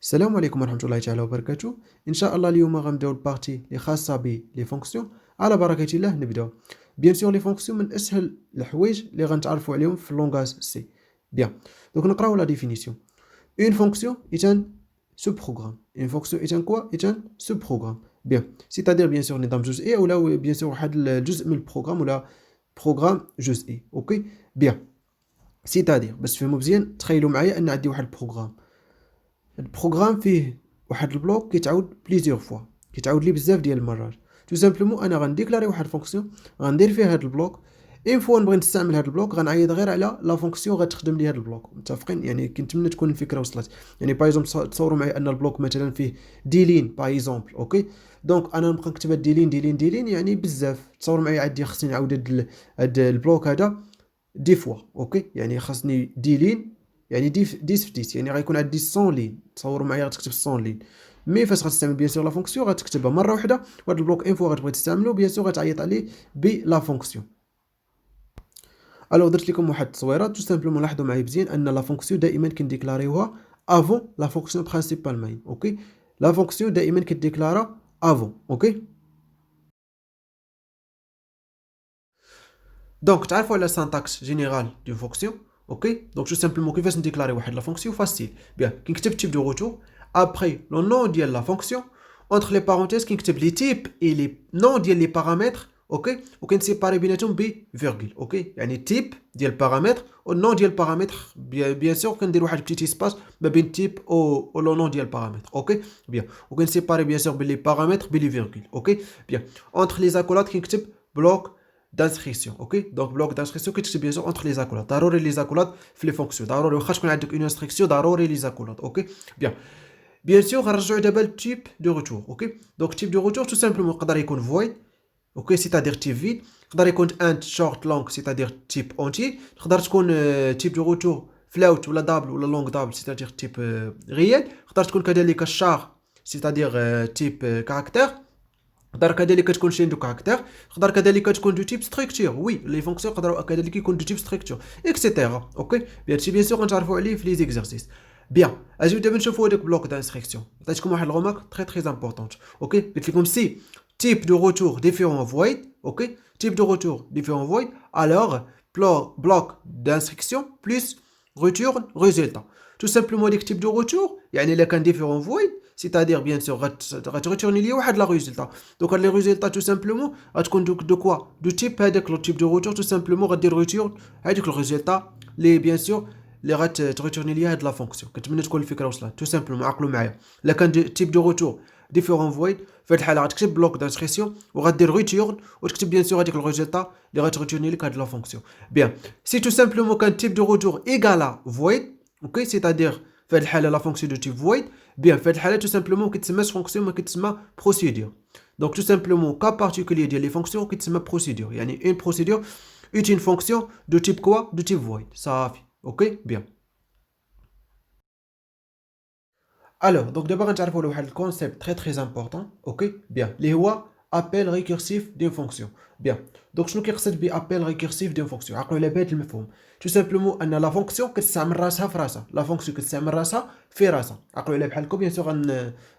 السلام عليكم ورحمة الله تعالى وبركاته. إن شاء الله اليوم غنبداو البارتي اللي خاصة بلي فونكسيون. على بركة الله نبداو. بيان سور لي فونكسيون من أسهل الحوايج اللي غنتعرفوا عليهم في اللونغاج سي. بيان. دوك نقراو لا ديفينيسيون. Une fonction est un sous-programme. Une fonction est un quoi? Est un sous-programme. Bien. C'est-à-dire bien sûr نظام جزئي ولا bien sûr واحد الجزء من البروغرام ولا programme جزئي. اوكي؟ بيان. C'est-à-dire باش تفهموا مزيان تخيلوا معايا أن عندي واحد البروغرام. البروغرام فيه واحد البلوك كيتعاود بليزيور فوا كيتعاود لي بزاف ديال المرات تو سامبلومون انا غنديكلاري واحد الفونكسيون غندير فيها هاد البلوك اين فوا نبغي نستعمل هاد البلوك غنعيط غير على لا فونكسيون غتخدم لي هاد البلوك متفقين يعني كنتمنى تكون الفكره وصلت يعني باغ اكزومبل تصوروا معايا ان البلوك مثلا فيه ديلين باغ اكزومبل اوكي دونك انا نبقى نكتب ديلين يعني بزاف تصوروا معايا عندي خصني نعاود هاد البلوك هذا دي فوا اوكي يعني خاصني ديلين يعني 10 في 10 يعني غيكون عندي 100 لين تصوروا معايا غتكتب 100 لين مي فاش غتستعمل بيان سور لا فونكسيون غتكتبها مره واحده وهاد البلوك ان فوا غتبغي تستعملو بيان سور غتعيط عليه بلا فونكسيون الوغ درت لكم واحد التصويره تو سامبلومون لاحظوا معايا مزيان ان لا فونكسيون دائما كنديكلاريوها افون لا فونكسيون برينسيبال مين اوكي لا فونكسيون دائما كديكلارا افون اوكي دونك تعرفوا على سانتاكس جينيرال دو فونكسيون اوكي دونك جو سامبلومون كيفاش نديكلاري واحد لا فونكسيون فاسيل بيان كنكتب تيب دو روتور après le nom de la fonction entre les parenthèses كنكتب les types et les noms ديال les paramètres اوكي وكنسيباري بيناتهم ب فيرغول اوكي يعني تيب ديال البارامتر والنون ديال البارامتر بيان سور كندير واحد بتيت اسباس ما بين تيب و لو نون ديال البارامتر اوكي بيان وكنسيباري بيان سور بين لي بارامتر بلي فيرغول اوكي بيان entre les accolades كنكتب بلوك d'inscription اوكي دونك بلوك d'inscription كتكتب بيان سور entre les accolades ضروري لي زاكولاد في لي فونكسيون ضروري واخا تكون عندك اون انستركسيون ضروري لي زاكولاد اوكي بيان بيان سور غنرجعوا دابا للتيب دو روتور اوكي دونك تيب دو روتور تو سامبلومون يقدر يكون فويد اوكي سيتادير تيب فيد يقدر يكون انت شورت لونغ سيتادير تيب اونتي تقدر تكون تيب دو روتور فلاوت ولا دابل ولا لونغ دابل سيتادير تيب ريال تقدر تكون كذلك الشار سيتادير تيب كاركتير تقدر كذلك تكون شين دو كاركتير تقدر كذلك تكون دو تيب ستركتور وي لي فونكسيون يقدروا كذلك يكون دو تيب ستركتور اكسيتيرا اوكي هادشي بيان سور غنتعرفوا عليه في لي زيكزارسيس بيان اجيو دابا نشوفوا هذاك بلوك دانستركسيون عطيتكم واحد الغومارك تري امبورطونت اوكي قلت لكم سي type de retour différent void, ok, type de retour différent void, alors bloc d'instruction plus return résultat. Tout simplement les types de retour, يعني là qu'un différent void, c'est-à-dire bien sûr retourner لي واحد la résultat. Donc les résultats tout simplement غتكون de quoi? De type هذاك le type de retour tout simplement غدير return هذيك le résultat les bien sûr اللي غتريتورني ليا هاد لا فونكسيون كنتمنى تكون الفكره وصلت تو سامبلومون عقلوا معايا الا كان تيب دو روتور ديفيرون فويد في هاد الحاله غتكتب بلوك دانسكريسيون وغدير ريتيرن وتكتب بيان سور هذيك الريزلتا اللي غتريتورني لك هاد لا فونكسيون بيان سي تو سامبلومون كان تيب دو روتور ايغالا فويد اوكي سيتادير في هاد الحاله لا فونكسيون دو تيب فويد بيان في هاد الحاله تو سامبلومون كتسماش فونكسيون ما كتسمى بروسيدور دونك تو سامبلومون كا بارتيكولير ديال لي فونكسيون كتسمى بروسيدور يعني اون بروسيدور est une fonction de type quoi de type void صافي اوكي بيان Alors, donc d'abord غنتعرفوا على واحد الكونسيبت très important اوكي بيان اللي هو ابل ريكيرسيف ديال فونكسيون بيان دونك شنو كيقصد بابل ريكيرسيف ديال فونكسيون عقلوا على بهذا المفهوم تو سامبلومون ان لا فونكسيون كتستعمل راسها في راسها لا فونكسيون كتستعمل راسها في راسها عقلوا على بحال هكا بيان سور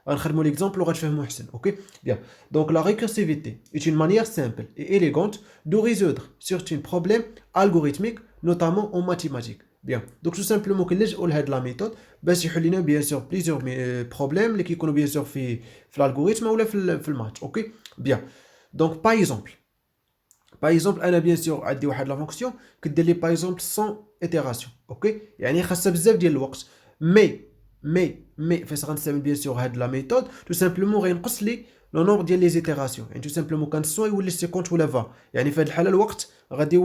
غنخدموا ليكزامبل وغتفهموا احسن اوكي بيان دونك لا ريكيرسيفيتي est une manière simple et élégante de résoudre certains problèmes algorithmiques notamment en mathématiques بيان دونك تو سامبلومون كنلجؤوا لهاد لا ميثود باش يحل لنا بيان سور بليزيور بروبليم اللي كيكونوا بيان سور في الالغوريثم ولا في الماتش اوكي بيان دونك باغ اكزومبل انا بيان سور عندي واحد لا فونكسيون كدير لي باغ اكزومبل 100 ايتيراسيون اوكي يعني خاصها بزاف ديال الوقت مي فاش غنستعمل بيان سور هاد لا ميثود تو سامبلومون غينقص لي لو نومبر ديال لي زيتيراسيون يعني تو سامبلومون كان 100 يولي 50 ولا 20 يعني في هاد الحاله الوقت غادي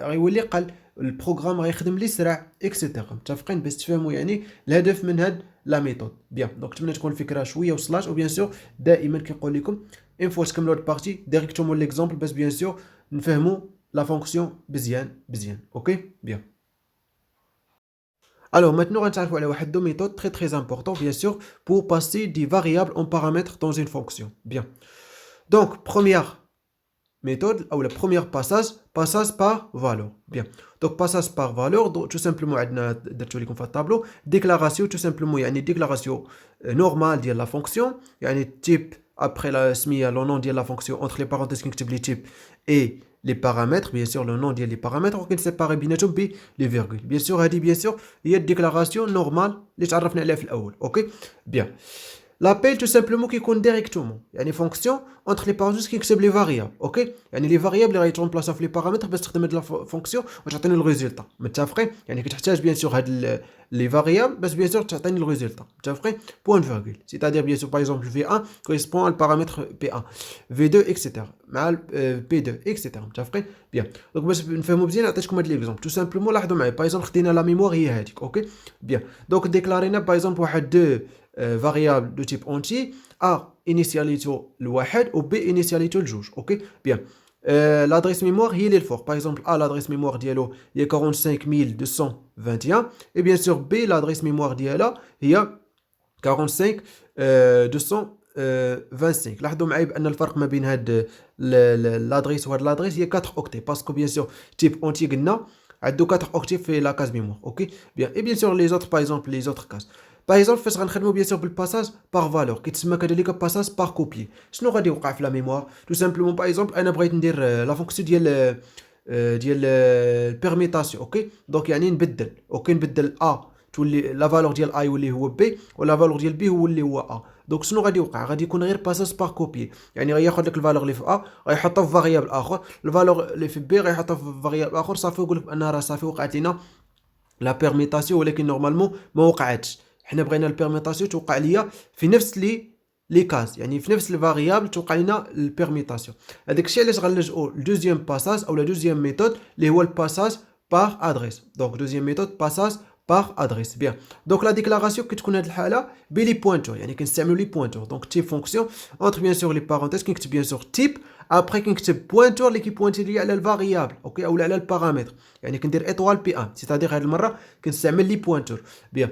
غيولي قل البروغرام غيخدم لي سرع اكسيتيرا متفقين باش تفهموا يعني الهدف من هاد لا ميثود بيان دونك نتمنى تكون الفكره شويه وصلات وبيان سور دائما كنقول لكم ان فوا تكملوا البارتي ديريكتومون ليكزامبل باش بيان سور نفهموا لا فونكسيون مزيان اوكي بيان Alors maintenant, on va voir une méthode très importante, bien sûr, pour passer des variables en paramètres dans une fonction. Bien. Donc, première méthode ou la première passage par valeur. Bien. Donc passage par valeur, donc, tout simplement عندنا درتو لكم في الطابلو déclaration tout simplement يعني déclaration normale ديال la fonction يعني type après la سميه le nom ديال la fonction entre les parenthèses كنكتب les types et les paramètres bien sûr le nom ديال les paramètres وكنسيباري بيناتهم ب les virgules. Bien sûr هذه bien sûr هي الديكلاراسيون نورمال اللي تعرفنا عليها في الاول. اوكي bien. L'appel tout simplement qui compte directement يعني fonction entre les parenthèses qui كتب les variables. اوكي يعني les variables اللي غيترونبلاسا في les paramètres باش تخدم هاد لا فونكسيون وتعطيني الريزلت. متفقين يعني كتحتاج بيان سور هاد les variables باش بيان سور تعطيني الريزلت. متفقين point virgule c'est-à-dire bien sûr par exemple V1 correspond au paramètre P1 V2 etc مع P2 etc متفقين bien. دونك باش نفهموا مزيان عطيتكم هاد ليكزومبل tout simplement لاحظوا معايا باغ اكزومبل خدينا لا ميموار هي هذيك. اوكي bien دونك ديكلارينا باغ اكزومبل واحد دو variable de type entier A initialité الواحد و B initialité الجوج. اوكي bien. L'adresse mémoire هي اللي الفوق. Par exemple A l'adresse mémoire ديالو هي 45221 et bien sûr B l'adresse mémoire ديالها هي 45225. لاحظوا معايا بان الفرق ما بين هاد l'adresse و هاد l'adresse هي 4 octets باسكو bien sûr type entier قلنا عنده 4 octets في la case mémoire. اوكي bien et bien sûr les autres par exemple les autres cases. باغ اكزومبل فاش غنخدموا بيان سور بالباساج باغ فالور كيتسمى كذلك باساج باغ كوبي. شنو غادي يوقع في لا ميموار تو سامبلومون باغ اكزومبل انا بغيت ندير لا فونكسيون ديال البيرميتاسيون. اوكي دونك يعني نبدل. اوكي نبدل ا تولي لا فالور ديال اي يولي هو بي ولا فالور ديال بي هو اللي هو ا. دونك شنو غادي يوقع غادي يكون غير باساج باغ كوبي يعني غياخذ لك الفالور اللي في ا غيحطها في فاريابل اخر الفالور اللي في بي غيحطها في فاريابل اخر صافي يقول لك بان راه صافي وقعت لنا لا بيرميتاسيون ولكن نورمالمون ما وقعتش. حنا بغينا البيرميتاسيون توقع ليا في نفس لي كاز يعني في نفس الفاريابل توقع لنا البيرميتاسيون. هذاك الشيء علاش غنلجؤوا لدوزيام باساج او لا دوزيام ميثود اللي هو الباساج باغ ادريس. دونك دوزيام ميثود باساج باغ ادريس. بيان دونك لا ديكلاراسيون كتكون هذه الحاله بلي بوينتور يعني كنستعملوا لي بوينتور. دونك تيب فونكسيون اونتر بيان سور لي بارونتيز كنكتب بيان سور تيب ابري كنكتب بوينتور اللي كيبوينتي لي على الفاريابل. اوكي اولا على البارامتر يعني كندير ايطوال بي 1 سيتادير هذه المره كنستعمل لي بوينتور. بيان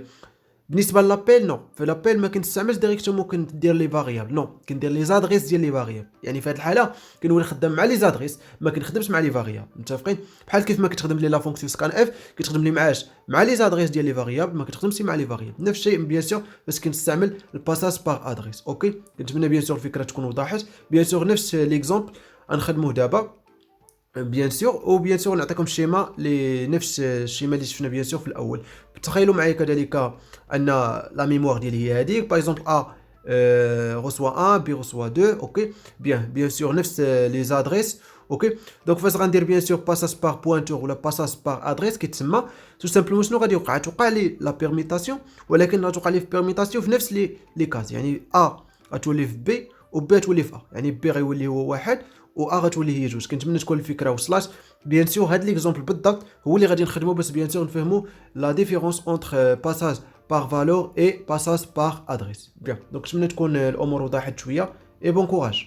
بالنسبه لابيل نو في لابيل ما كنستعملش ديريكتومون كندير لي فاريابل نو كندير لي زادريس ديال لي فاريابل يعني في هذه الحاله كنولي خدام مع لي زادريس ما كنخدمش مع لي فاريابل. متفقين بحال كيف ما كتخدم لي لا فونكسيون سكان اف كتخدم لي معاش مع لي زادريس ديال لي فاريابل ما كتخدمش مع لي فاريابل. نفس الشيء بيان سور بس كنستعمل الباساج باغ ادريس. اوكي كنتمنى بيان سور الفكره تكون وضحت. بيان سور نفس ليكزومبل غنخدموه دابا بيان سور وبيان سور نعطيكم الشيما نفس الشيما اللي شفنا بيان سور في الاول. تخيلوا معايا كذلك ان لا ميموار ديالي هي هذيك باغ اكزومبل ا reçoit 1 بي reçoit 2. اوكي بيان سور نفس لي زادريس. اوكي دونك فاش غندير بيان سور باساج باغ بوينتور ولا باساج باغ ادريس كيتسمى تو سامبلومون شنو غادي يوقع توقع لي لا بيرميتاسيون ولكن غتوقع لي في بيرميتاسيون في نفس لي كاز يعني ا غتولي في بي و بي غتولي في ا يعني بي غيولي هو واحد و ا غتولي هي جوج. كنتمنى تكون الفكره وصلات. بيان سور هاد ليكزومبل بالضبط هو اللي غادي نخدمو باش بيان سور نفهمو لا ديفيرونس اونتر باساج باغ فالور اي باساج باغ ادريس. بيان دونك نتمنى تكون الامور وضحت شويه اي بون كوراج.